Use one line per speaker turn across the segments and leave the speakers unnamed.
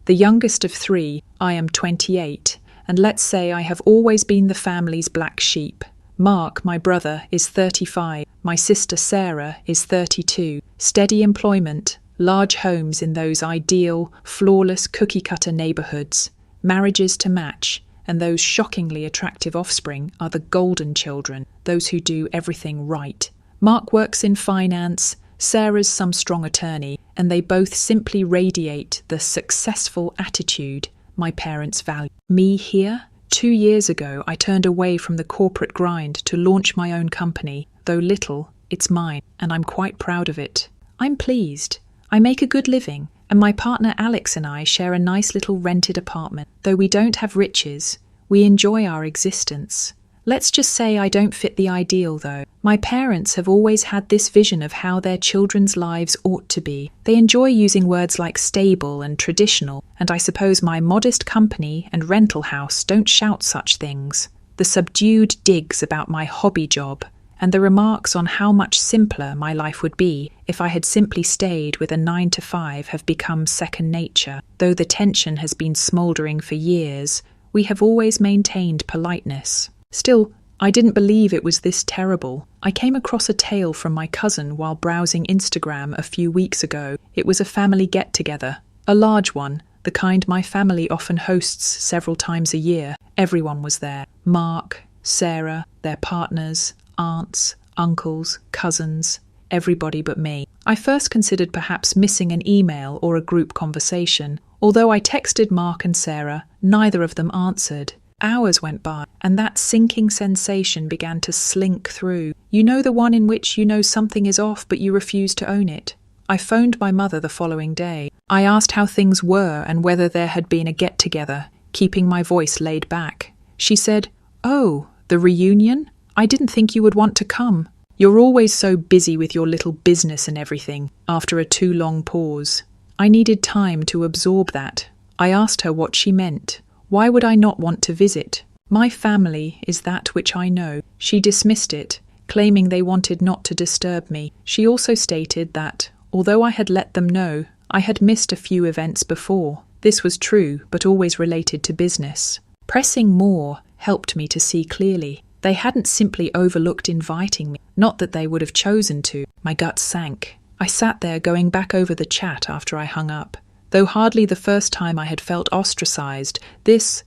The youngest of three, I am 28, and let's say I have always been the family's black sheep. Mark, my brother, is 35. My sister Sarah is 32. Steady employment, large homes in those ideal, flawless cookie-cutter neighbourhoods, marriages to match, and those shockingly attractive offspring are the golden children, those who do everything right. Mark works in finance, Sarah's some strong attorney, and they both simply radiate the successful attitude my parents value. Me here? 2 years ago, I turned away from the corporate grind to launch my own company. Though little, it's mine, and I'm quite proud of it. I'm pleased. I make a good living, and my partner Alex and I share a nice little rented apartment. Though we don't have riches, we enjoy our existence. Let's just say I don't fit the ideal, though. My parents have always had this vision of how their children's lives ought to be. They enjoy using words like stable and traditional, and I suppose my modest company and rental house don't shout such things. The subdued digs about my hobby job, and the remarks on how much simpler my life would be if I had simply stayed with a 9-to-5 have become second nature. Though the tension has been smouldering for years, we have always maintained politeness. Still, I didn't believe it was this terrible. I came across a tale from my cousin while browsing Instagram a few weeks ago. It was a family get-together, a large one, the kind my family often hosts several times a year. Everyone was there. Mark, Sarah, their partners, aunts, uncles, cousins, everybody but me. I first considered perhaps missing an email or a group conversation. Although I texted Mark and Sarah, neither of them answered. Hours went by, and that sinking sensation began to slink through. You know, the one in which you know something is off but you refuse to own it. I phoned my mother the following day. I asked how things were and whether there had been a get-together, keeping my voice laid back. She said, "Oh, the reunion? I didn't think you would want to come. You're always so busy with your little business and everything," after a too long pause. I needed time to absorb that. I asked her what she meant. Why would I not want to visit? My family is that which I know. She dismissed it, claiming they wanted not to disturb me. She also stated that, although I had let them know, I had missed a few events before. This was true, but always related to business. Pressing more helped me to see clearly. They hadn't simply overlooked inviting me, not that they would have chosen to. My gut sank. I sat there going back over the chat after I hung up. Though hardly the first time I had felt ostracized, this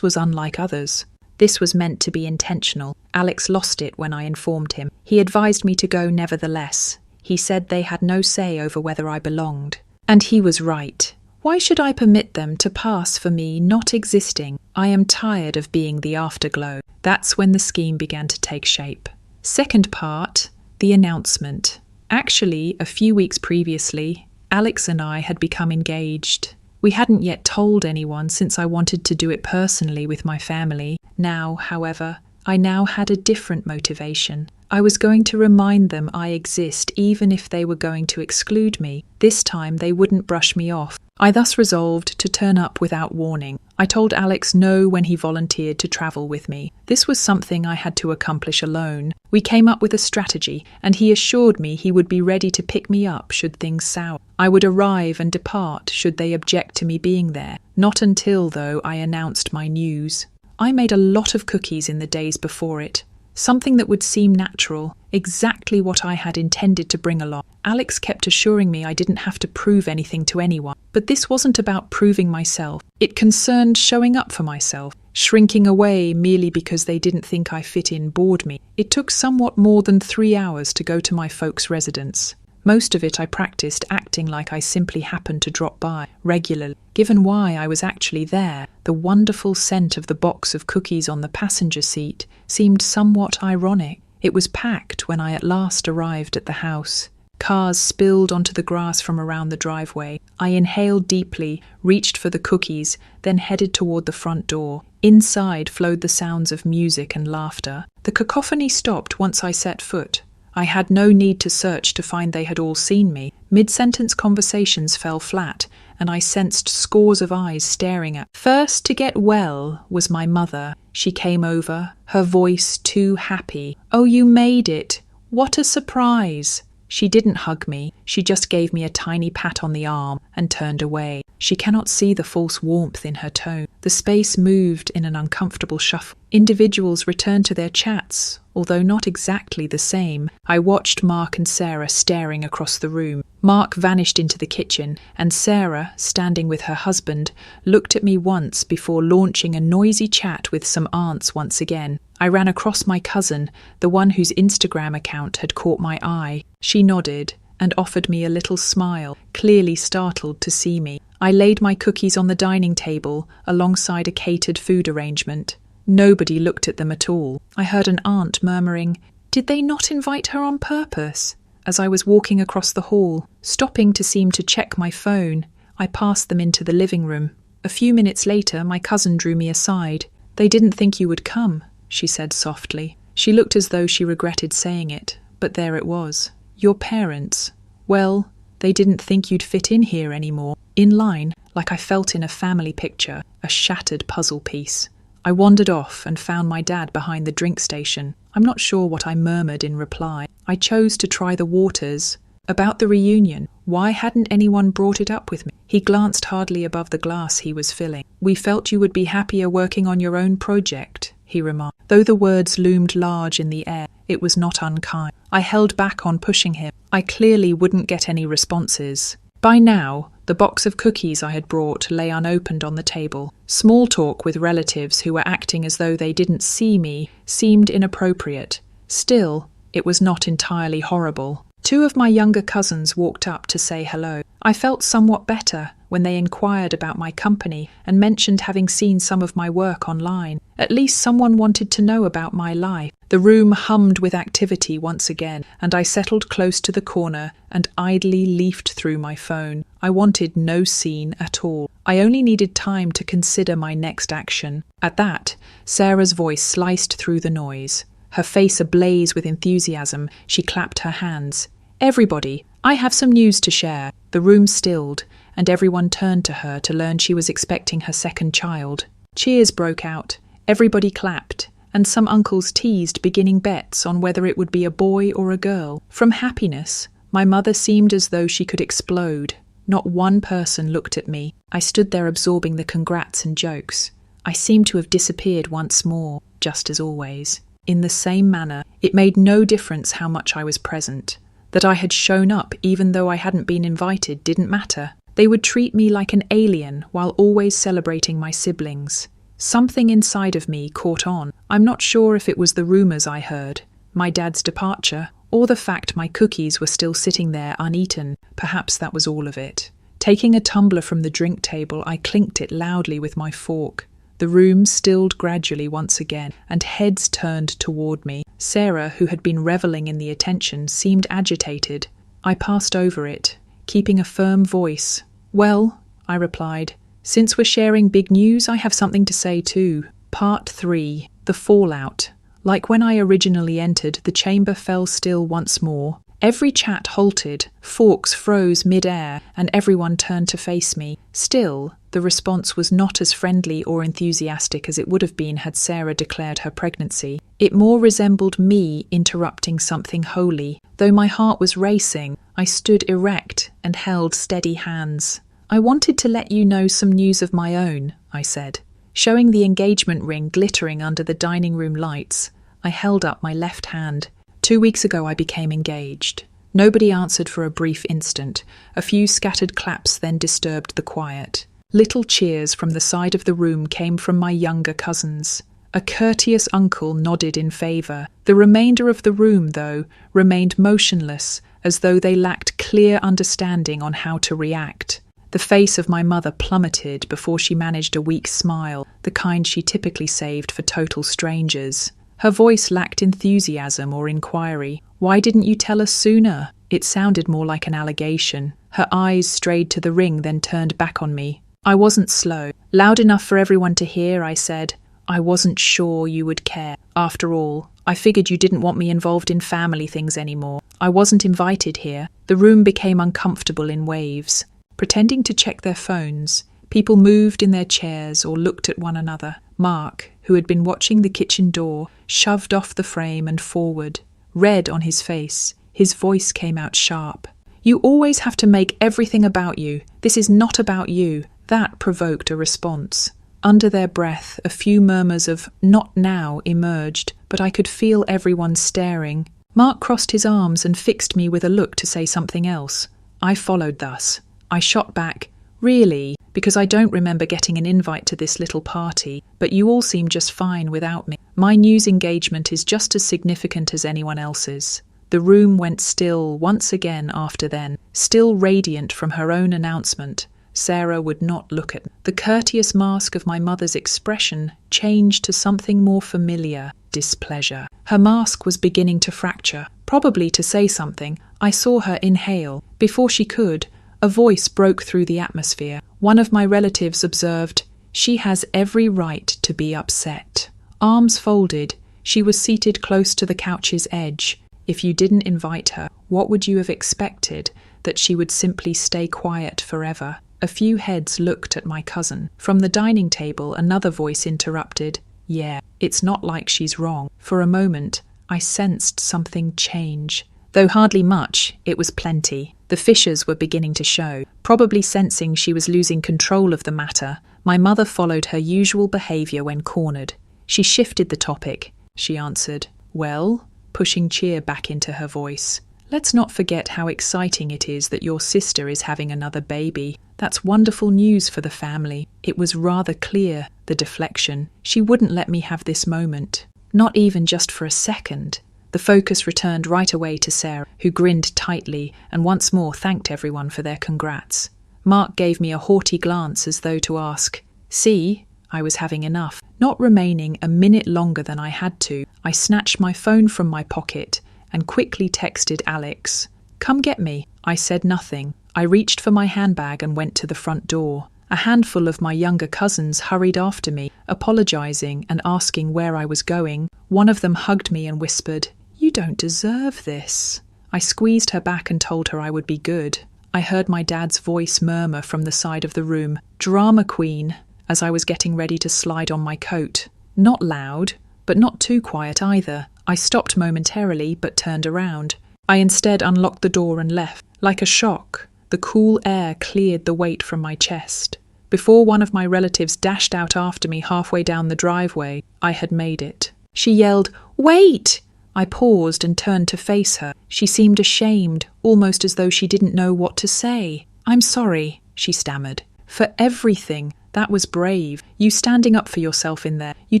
was unlike others. This was meant to be intentional. Alex lost it when I informed him. He advised me to go nevertheless. He said they had no say over whether I belonged. And he was right. Why should I permit them to pass for me not existing? I am tired of being the afterglow. That's when the scheme began to take shape. Second part, the announcement. Actually, a few weeks previously, Alex and I had become engaged. We hadn't yet told anyone since I wanted to do it personally with my family. Now, however, I now had a different motivation. I was going to remind them I exist even if they were going to exclude me. This time they wouldn't brush me off. I thus resolved to turn up without warning. I told Alex no when he volunteered to travel with me. This was something I had to accomplish alone. We came up with a strategy, and he assured me he would be ready to pick me up should things sour. I would arrive and depart should they object to me being there. Not until, though, I announced my news. I made a lot of cookies in the days before it. Something that would seem natural, exactly what I had intended to bring along. Alex kept assuring me I didn't have to prove anything to anyone. But this wasn't about proving myself. It concerned showing up for myself. Shrinking away merely because they didn't think I fit in bored me. It took somewhat more than 3 hours to go to my folks' residence. Most of it I practiced acting like I simply happened to drop by regularly. Given why I was actually there, the wonderful scent of the box of cookies on the passenger seat seemed somewhat ironic. It was packed when I at last arrived at the house. Cars spilled onto the grass from around the driveway. I inhaled deeply, reached for the cookies, then headed toward the front door. Inside flowed the sounds of music and laughter. The cacophony stopped once I set foot. I had no need to search to find they had all seen me. Mid-sentence conversations fell flat, and I sensed scores of eyes staring at. First to get well was my mother. She came over, her voice too happy. "Oh, you made it! What a surprise!" She didn't hug me. She just gave me a tiny pat on the arm and turned away. She cannot see the false warmth in her tone. The space moved in an uncomfortable shuffle. Individuals returned to their chats, although not exactly the same. I watched Mark and Sarah staring across the room. Mark vanished into the kitchen, and Sarah, standing with her husband, looked at me once before launching a noisy chat with some aunts once again. I ran across my cousin, the one whose Instagram account had caught my eye. She nodded and offered me a little smile, clearly startled to see me. I laid my cookies on the dining table alongside a catered food arrangement. Nobody looked at them at all. I heard an aunt murmuring, "Did they not invite her on purpose?" As I was walking across the hall, stopping to seem to check my phone, I passed them into the living room. A few minutes later, my cousin drew me aside. "They didn't think you would come," she said softly. She looked as though she regretted saying it, but there it was. "Your parents, well, they didn't think you'd fit in here anymore." In line, like I felt in a family picture, a shattered puzzle piece. I wandered off and found my dad behind the drink station. I'm not sure what I murmured in reply. I chose to try the waters. About the reunion, why hadn't anyone brought it up with me? He glanced hardly above the glass he was filling. "We felt you would be happier working on your own project," he remarked. Though the words loomed large in the air, it was not unkind. I held back on pushing him. I clearly wouldn't get any responses. By now, the box of cookies I had brought lay unopened on the table. Small talk with relatives who were acting as though they didn't see me seemed inappropriate. Still, it was not entirely horrible. 2 of my younger cousins walked up to say hello. I felt somewhat better when they inquired about my company and mentioned having seen some of my work online. At least someone wanted to know about my life. The room hummed with activity once again, and I settled close to the corner and idly leafed through my phone. I wanted no scene at all. I only needed time to consider my next action. At that, Sarah's voice sliced through the noise. Her face ablaze with enthusiasm, she clapped her hands. "Everybody, I have some news to share." The room stilled, and everyone turned to her to learn she was expecting her second child. Cheers broke out. Everybody clapped, and some uncles teased beginning bets on whether it would be a boy or a girl. From happiness, my mother seemed as though she could explode. Not one person looked at me. I stood there absorbing the congrats and jokes. I seemed to have disappeared once more, just as always. In the same manner, it made no difference how much I was present. That I had shown up even though I hadn't been invited didn't matter. They would treat me like an alien while always celebrating my siblings. Something inside of me caught on. I'm not sure if it was the rumours I heard, my dad's departure, or the fact my cookies were still sitting there uneaten. Perhaps that was all of it. Taking a tumbler from the drink table, I clinked it loudly with my fork. The room stilled gradually once again, and heads turned toward me. Sarah, who had been revelling in the attention, seemed agitated. I passed over it, keeping a firm voice. "Well," I replied, "since we're sharing big news, I have something to say too." Part 3. The Fallout. Like when I originally entered, the chamber fell still once more. Every chat halted, forks froze mid-air, and everyone turned to face me. Still, the response was not as friendly or enthusiastic as it would have been had Sarah declared her pregnancy. It more resembled me interrupting something holy. Though my heart was racing, I stood erect and held steady hands. "I wanted to let you know some news of my own," I said. Showing the engagement ring glittering under the dining room lights, I held up my left hand. 2 weeks ago I became engaged. Nobody answered for a brief instant. A few scattered claps then disturbed the quiet. Little cheers from the side of the room came from my younger cousins. A courteous uncle nodded in favour. The remainder of the room, though, remained motionless, as though they lacked clear understanding on how to react. The face of my mother plummeted before she managed a weak smile, the kind she typically saved for total strangers. Her voice lacked enthusiasm or inquiry. "Why didn't you tell us sooner?" It sounded more like an allegation. Her eyes strayed to the ring, then turned back on me. I wasn't slow. Loud enough for everyone to hear, I said, "I wasn't sure you would care. After all, I figured you didn't want me involved in family things anymore. I wasn't invited here." The room became uncomfortable in waves. Pretending to check their phones, people moved in their chairs or looked at one another. Mark, who had been watching the kitchen door, shoved off the frame and forward. Red on his face, his voice came out sharp. You always have to make everything about you. This is not about you." That provoked a response. Under their breath, a few murmurs of "not now" emerged, but I could feel everyone staring. Mark crossed his arms and fixed me with a look to say something else. I followed thus. I shot back, "Really? Because I don't remember getting an invite to this little party, but you all seem just fine without me. My news engagement is just as significant as anyone else's." The room went still once again after then, still radiant from her own announcement. Sarah would not look at me. The courteous mask of my mother's expression changed to something more familiar, displeasure. Her mask was beginning to fracture. Probably to say something, I saw her inhale. Before she could, a voice broke through the atmosphere. One of my relatives observed, "She has every right to be upset." Arms folded, she was seated close to the couch's edge. If you didn't invite her, what would you have expected? That she would simply stay quiet forever? A few heads looked at my cousin. From the dining table, another voice interrupted. "Yeah, it's not like she's wrong." For a moment, I sensed something change. Though hardly much, it was plenty. The fissures were beginning to show. Probably sensing she was losing control of the matter, my mother followed her usual behaviour when cornered. She shifted the topic. She answered, "Well?" pushing cheer back into her voice. "Let's not forget how exciting it is that your sister is having another baby. That's wonderful news for the family." It was rather clear, the deflection. She wouldn't let me have this moment. Not even just for a second. The focus returned right away to Sarah, who grinned tightly and once more thanked everyone for their congrats. Mark gave me a haughty glance as though to ask, "See, I was having enough." Not remaining a minute longer than I had to, I snatched my phone from my pocket and quickly texted Alex. "Come get me." I said nothing. I reached for my handbag and went to the front door. A handful of my younger cousins hurried after me, apologizing and asking where I was going. One of them hugged me and whispered, "You don't deserve this." I squeezed her back and told her I would be good. I heard my dad's voice murmur from the side of the room, "Drama queen," as I was getting ready to slide on my coat. Not loud, but not too quiet either. I stopped momentarily, but turned around. I instead unlocked the door and left. Like a shock, the cool air cleared the weight from my chest. Before one of my relatives dashed out after me halfway down the driveway, I had made it. She yelled, "Wait!" I paused and turned to face her. She seemed ashamed, almost as though she didn't know what to say. "I'm sorry," she stammered. "For everything. That was brave. You standing up for yourself in there. You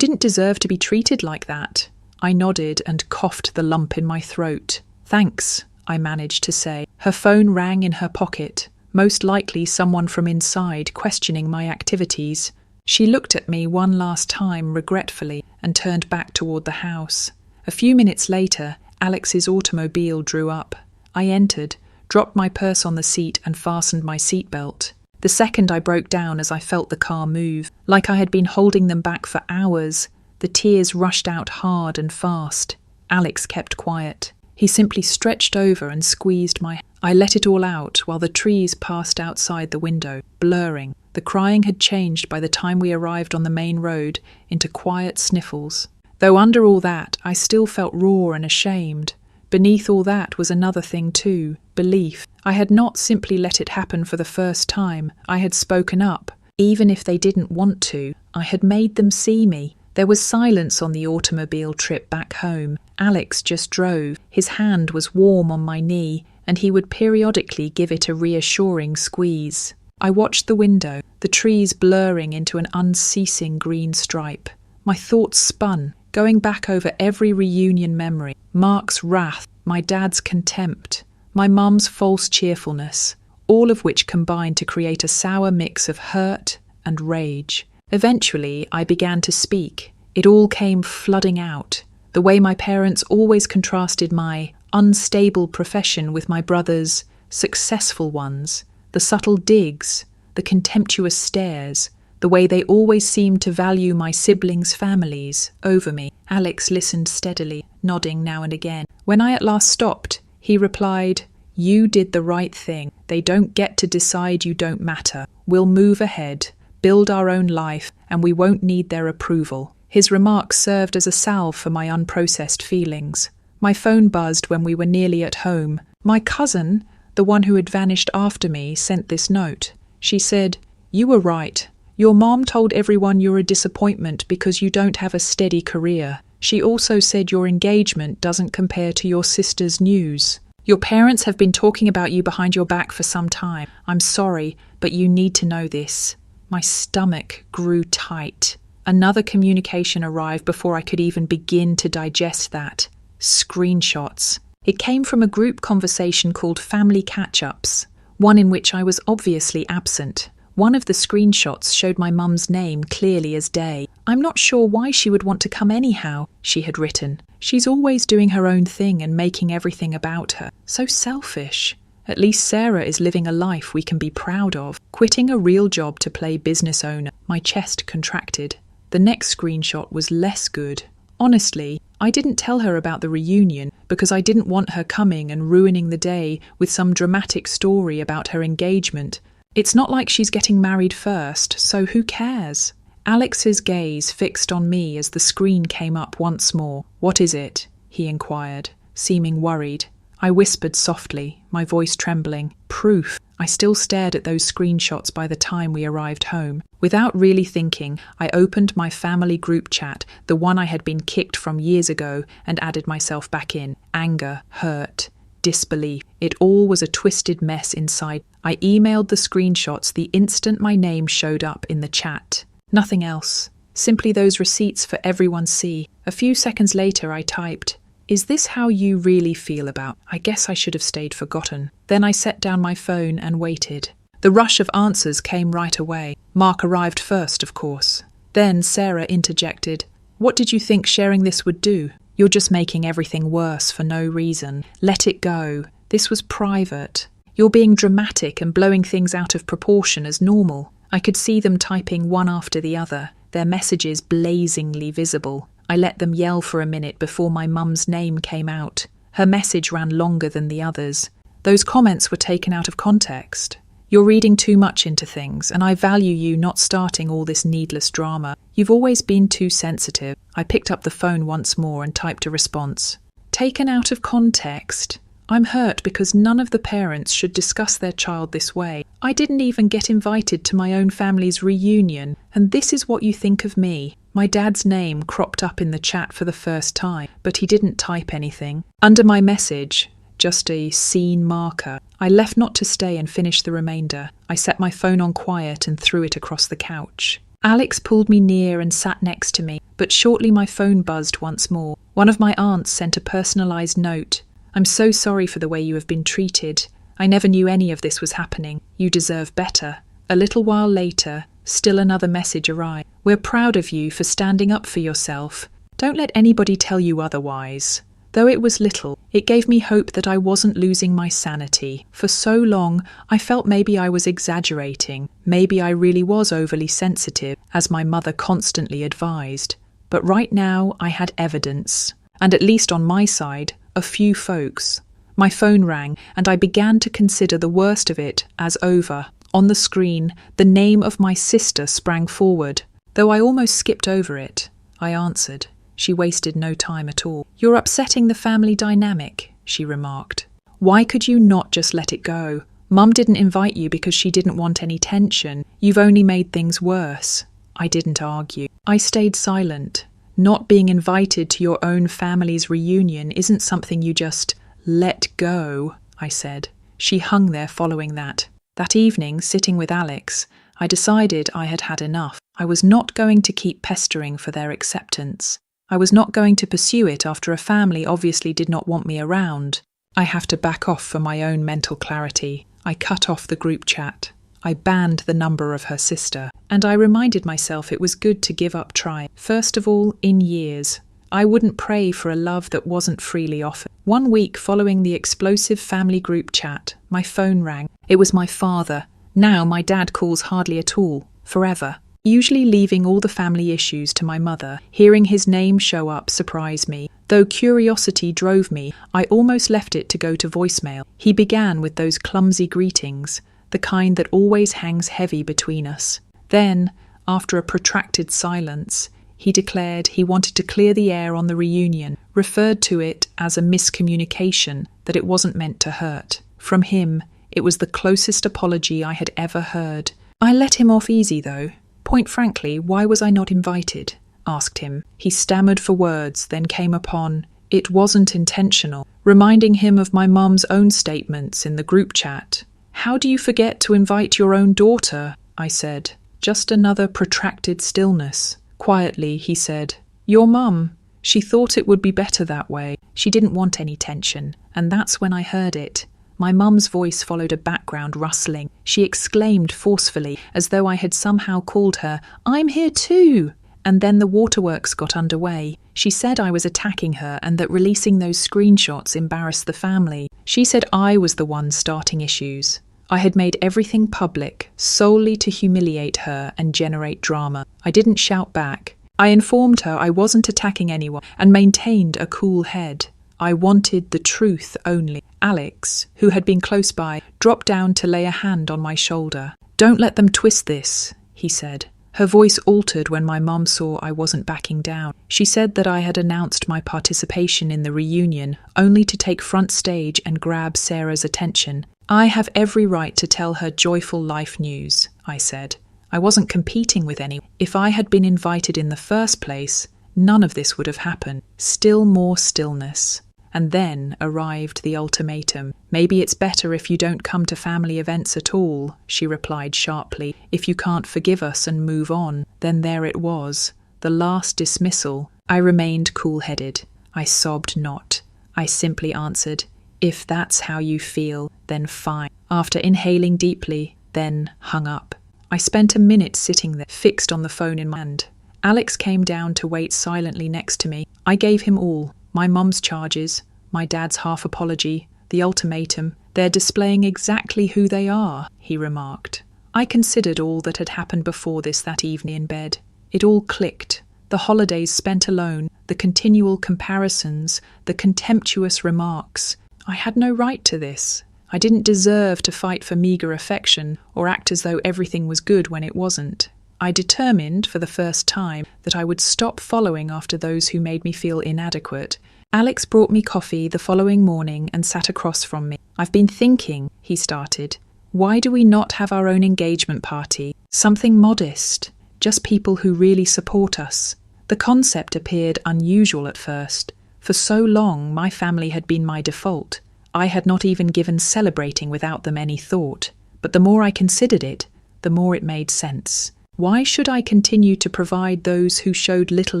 didn't deserve to be treated like that." I nodded and coughed the lump in my throat. "Thanks," I managed to say. Her phone rang in her pocket, most likely someone from inside questioning my activities. She looked at me one last time regretfully and turned back toward the house. A few minutes later, Alex's automobile drew up. I entered, dropped my purse on the seat and fastened my seatbelt. The second I broke down as I felt the car move, like I had been holding them back for hours. The tears rushed out hard and fast. Alex kept quiet. He simply stretched over and squeezed my hand. I let it all out while the trees passed outside the window, blurring. The crying had changed by the time we arrived on the main road into quiet sniffles. Though under all that, I still felt raw and ashamed. Beneath all that was another thing too, belief. I had not simply let it happen for the first time. I had spoken up. Even if they didn't want to, I had made them see me. There was silence on the automobile trip back home. Alex just drove. His hand was warm on my knee, and he would periodically give it a reassuring squeeze. I watched the window, the trees blurring into an unceasing green stripe. My thoughts spun, going back over every reunion memory. Mark's wrath, my dad's contempt, my mum's false cheerfulness, all of which combined to create a sour mix of hurt and rage. Eventually, I began to speak. It all came flooding out. The way my parents always contrasted my unstable profession with my brother's successful ones, the subtle digs, the contemptuous stares, the way they always seemed to value my siblings' families over me. Alex listened steadily, nodding now and again. When I at last stopped, he replied, "You did the right thing. They don't get to decide you don't matter. We'll move ahead, build our own life, and we won't need their approval." His remarks served as a salve for my unprocessed feelings. My phone buzzed when we were nearly at home. My cousin, the one who had vanished after me, sent this note. She said, "You were right. Your mom told everyone you're a disappointment because you don't have a steady career. She also said your engagement doesn't compare to your sister's news. Your parents have been talking about you behind your back for some time. I'm sorry, but you need to know this." My stomach grew tight. Another communication arrived before I could even begin to digest that. Screenshots. It came from a group conversation called Family Catch-Ups, one in which I was obviously absent. One of the screenshots showed my mum's name clearly as day. "I'm not sure why she would want to come anyhow," she had written. "She's always doing her own thing and making everything about her. So selfish. At least Sarah is living a life we can be proud of. Quitting a real job to play business owner." My chest contracted. The next screenshot was less good. Honestly, I didn't tell her about the reunion because I didn't want her coming and ruining the day with some dramatic story about her engagement. It's not like she's getting married first, so who cares? Alex's gaze fixed on me as the screen came up once more. "What is it?" he inquired, seeming worried. I whispered softly, my voice trembling. "Proof." I still stared at those screenshots by the time we arrived home. Without really thinking, I opened my family group chat, the one I had been kicked from years ago, and added myself back in. Anger, hurt, disbelief. It all was a twisted mess inside. I emailed the screenshots the instant my name showed up in the chat. Nothing else. Simply those receipts for everyone to see. A few seconds later I typed, "Is this how you really feel about?" I guess I should have stayed forgotten. Then I set down my phone and waited. The rush of answers came right away. Mark arrived first, of course. Then Sarah interjected, "What did you think sharing this would do? You're just making everything worse for no reason. Let it go. This was private. You're being dramatic and blowing things out of proportion as normal." I could see them typing one after the other, their messages blazingly visible. I let them yell for a minute before my mum's name came out. Her message ran longer than the others. Those comments were taken out of context. "You're reading too much into things, and I value you not starting all this needless drama. You've always been too sensitive." I picked up the phone once more and typed a response. "Taken out of context? I'm hurt because none of the parents should discuss their child this way. I didn't even get invited to my own family's reunion, and this is what you think of me." My dad's name cropped up in the chat for the first time, but he didn't type anything. Under my message, just a scene marker. I left not to stay and finish the remainder. I set my phone on quiet and threw it across the couch. Alex pulled me near and sat next to me, but shortly my phone buzzed once more. One of my aunts sent a personalised note. "I'm so sorry for the way you have been treated. I never knew any of this was happening. You deserve better." A little while later, still another message arrived. "We're proud of you for standing up for yourself. Don't let anybody tell you otherwise." Though it was little, it gave me hope that I wasn't losing my sanity. For so long, I felt maybe I was exaggerating. Maybe I really was overly sensitive, as my mother constantly advised. But right now, I had evidence. And at least on my side, a few folks. My phone rang, and I began to consider the worst of it as over. On the screen, the name of my sister sprang forward. Though I almost skipped over it, I answered. She wasted no time at all. "You're upsetting the family dynamic," she remarked. "Why could you not just let it go? Mum didn't invite you because she didn't want any tension. You've only made things worse." I didn't argue. I stayed silent. Not being invited to your own family's reunion isn't something you just let go, I said. She hung there following that. That evening, sitting with Alex, I decided I had had enough. I was not going to keep pestering for their acceptance. I was not going to pursue it after a family obviously did not want me around. I have to back off for my own mental clarity. I cut off the group chat. I banned the number of her sister. And I reminded myself it was good to give up trying. First of all, in years. I wouldn't pray for a love that wasn't freely offered. 1 week following the explosive family group chat, my phone rang. It was my father. Now my dad calls hardly at all. Forever. Usually leaving all the family issues to my mother, hearing his name show up surprised me. Though curiosity drove me, I almost left it to go to voicemail. He began with those clumsy greetings, the kind that always hangs heavy between us. Then, after a protracted silence, he declared he wanted to clear the air on the reunion, referred to it as a miscommunication, that it wasn't meant to hurt. From him, it was the closest apology I had ever heard. I let him off easy, though. Point frankly, why was I not invited? Asked him. He stammered for words, then came upon, "It wasn't intentional," reminding him of my mum's own statements in the group chat. "How do you forget to invite your own daughter?" I said. Just another protracted stillness. Quietly, he said, "Your mum. She thought it would be better that way. She didn't want any tension." And that's when I heard it. My mum's voice followed a background rustling. She exclaimed forcefully, as though I had somehow called her, "I'm here too!" And then the waterworks got underway. She said I was attacking her and that releasing those screenshots embarrassed the family. She said I was the one starting issues. I had made everything public, solely to humiliate her and generate drama. I didn't shout back. I informed her I wasn't attacking anyone and maintained a cool head. I wanted the truth only. Alex, who had been close by, dropped down to lay a hand on my shoulder. "Don't let them twist this," he said. Her voice altered when my mum saw I wasn't backing down. She said that I had announced my participation in the reunion only to take front stage and grab Sarah's attention. "I have every right to tell her joyful life news," I said. I wasn't competing with anyone. If I had been invited in the first place, none of this would have happened. Still more stillness. And then arrived the ultimatum. "Maybe it's better if you don't come to family events at all," she replied sharply. "If you can't forgive us and move on." Then there it was, the last dismissal. I remained cool-headed. I sobbed not. I simply answered, "If that's how you feel, then fine." After inhaling deeply, then hung up. I spent a minute sitting there, fixed on the phone in my hand. Alex came down to wait silently next to me. I gave him all. My mum's charges, my dad's half apology, the ultimatum. "They're displaying exactly who they are," he remarked. I considered all that had happened before this that evening in bed. It all clicked. The holidays spent alone, the continual comparisons, the contemptuous remarks. I had no right to this. I didn't deserve to fight for meagre affection or act as though everything was good when it wasn't. I determined, for the first time, that I would stop following after those who made me feel inadequate. Alex brought me coffee the following morning and sat across from me. "I've been thinking," he started. "Why do we not have our own engagement party? Something modest, just people who really support us." The concept appeared unusual at first. For so long, my family had been my default. I had not even given celebrating without them any thought. But the more I considered it, the more it made sense. Why should I continue to provide those who showed little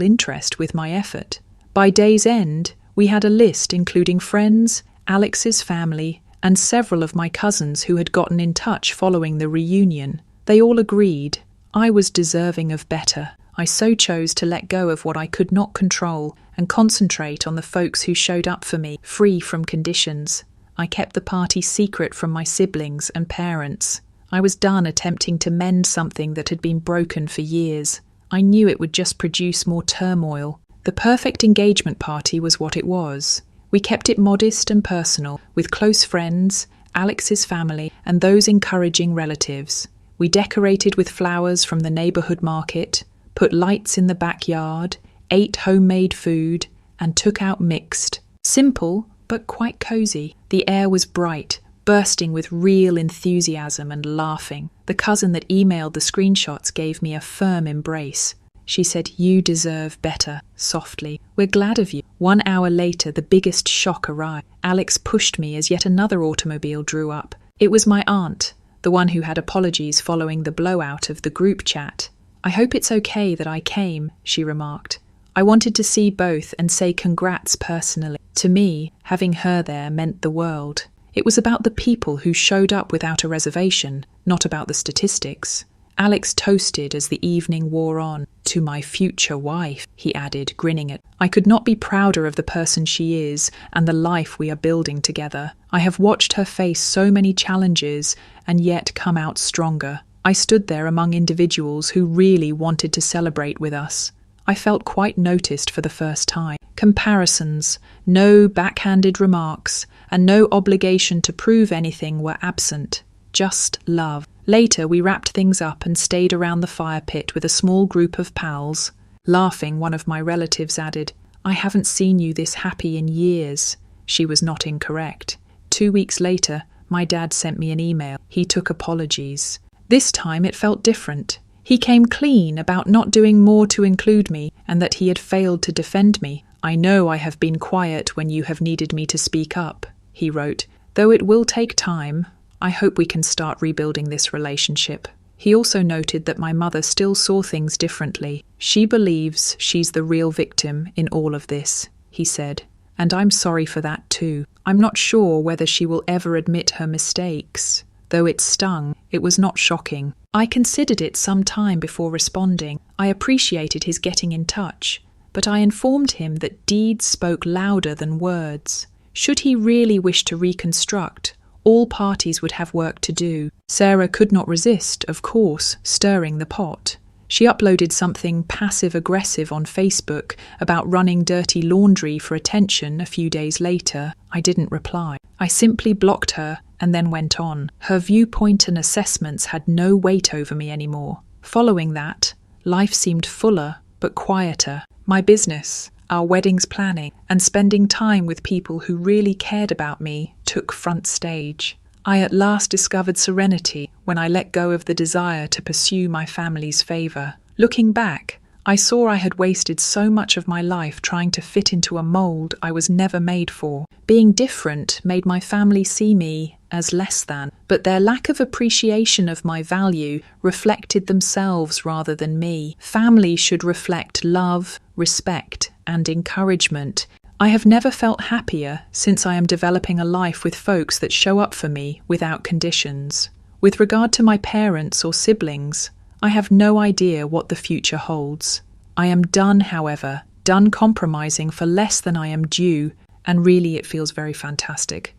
interest with my effort? By day's end, we had a list including friends, Alex's family, and several of my cousins who had gotten in touch following the reunion. They all agreed. I was deserving of better. I so chose to let go of what I could not control and concentrate on the folks who showed up for me, free from conditions. I kept the party secret from my siblings and parents. I was done attempting to mend something that had been broken for years. I knew it would just produce more turmoil. The perfect engagement party was what it was. We kept it modest and personal, with close friends, Alex's family, and those encouraging relatives. We decorated with flowers from the neighbourhood market, put lights in the backyard, ate homemade food, and took out mixed. Simple, but quite cosy. The air was bright, bursting with real enthusiasm and laughing. The cousin that emailed the screenshots gave me a firm embrace. She said, "You deserve better," softly. "We're glad of you." 1 hour later, the biggest shock arrived. Alex pushed me as yet another automobile drew up. It was my aunt, the one who had apologies following the blowout of the group chat. "I hope it's okay that I came," she remarked. I wanted to see both and say congrats personally. To me, having her there meant the world. It was about the people who showed up without a reservation, not about the statistics. Alex toasted as the evening wore on. "To my future wife," he added, grinning at. "I could not be prouder of the person she is and the life we are building together. I have watched her face so many challenges and yet come out stronger. I stood there among individuals who really wanted to celebrate with us. I felt quite noticed for the first time. Comparisons, no backhanded remarks, and no obligation to prove anything were absent. Just love. Later, we wrapped things up and stayed around the fire pit with a small group of pals. Laughing, one of my relatives added, "I haven't seen you this happy in years." She was not incorrect. 2 weeks later, My dad sent me an email. He took apologies. This time it felt different. He came clean about not doing more to include me and that he had failed to defend me. I know I have been quiet when you have needed me to speak up, he wrote. Though it will take time, I hope we can start rebuilding this relationship. He also noted that my mother still saw things differently. She believes she's the real victim in all of this, he said. And I'm sorry for that too. I'm not sure whether she will ever admit her mistakes. Though it stung, it was not shocking. I considered it some time before responding. I appreciated his getting in touch, but I informed him that deeds spoke louder than words. Should he really wish to reconstruct, all parties would have work to do. Sarah could not resist, of course, stirring the pot. She uploaded something passive-aggressive on Facebook about running dirty laundry for attention a few days later. I didn't reply. I simply blocked her and then went on. Her viewpoint and assessments had no weight over me anymore. Following that, life seemed fuller but quieter. My business, our weddings planning, and spending time with people who really cared about me took front stage. I at last discovered serenity when I let go of the desire to pursue my family's favour. Looking back, I saw I had wasted so much of my life trying to fit into a mould I was never made for. Being different made my family see me as less than, but their lack of appreciation of my value reflected themselves rather than me. Family should reflect love, respect, and encouragement. I have never felt happier since I am developing a life with folks that show up for me without conditions. With regard to my parents or siblings, I have no idea what the future holds. I am done, however, compromising for less than I am due, and really it feels very fantastic.